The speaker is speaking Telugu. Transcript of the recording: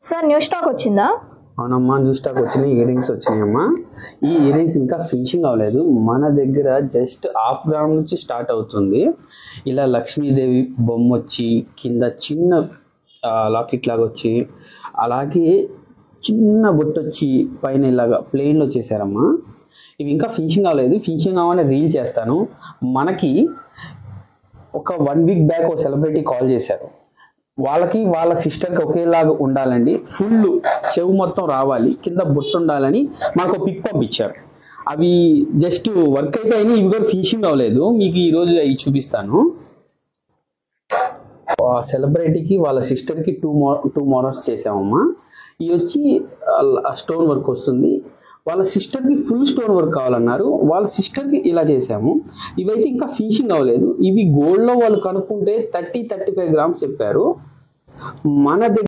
సార్ న్యూ స్టాక్ వచ్చిందా? అవునమ్మా, న్యూ స్టాక్ వచ్చినాయి, ఇయర్ రింగ్స్ వచ్చినాయమ్మా. ఈ ఇయర్ రింగ్స్ ఇంకా ఫినిషింగ్ అవ్వలేదు. మన దగ్గర జస్ట్ ½ గ్రామ్ నుంచి స్టార్ట్ అవుతుంది. ఇలా లక్ష్మీదేవి బొమ్మ వచ్చి కింద చిన్న లాకెట్ లాగా వచ్చి, అలాగే చిన్న బొట్టు వచ్చి పైన ఇలాగా ప్లెయిన్లో చేశారమ్మా. ఇవి ఇంకా ఫినిషింగ్ అవ్వలేదు. ఫినిషింగ్ అవ్వగానే రీల్ చేస్తాను. మనకి ఒక 1 వీక్ బ్యాక్ ఒక సెలబ్రిటీ కాల్ చేశారు. వాళ్ళకి వాళ్ళ సిస్టర్కి ఒకేలాగా ఉండాలండి, ఫుల్ చెవు మొత్తం రావాలి, కింద బొట్టు ఉండాలని మనకు పిక్ పంపించారు. అవి జస్ట్ వర్క్ అయితే అయినా, ఇవి కూడా ఫినిషింగ్ అవ్వలేదు. మీకు ఈరోజు అవి చూపిస్తాను. సెలబ్రిటీకి వాళ్ళ సిస్టర్కి టూ మోడల్స్ చేసామమ్మా. ఇవి వచ్చి స్టోన్ వర్క్ వస్తుంది. వాళ్ళ సిస్టర్కి ఫుల్ స్టోన్ వర్క్ కావాలన్నారు. వాళ్ళ సిస్టర్కి ఇలా చేసాము. ఇవైతే ఇంకా ఫినిషింగ్ అవ్వలేదు. ఇవి గోల్డ్లో వాళ్ళు కనుక్కుంటే 30-35 గ్రామ్స్ చెప్పారు. మన దగ్గర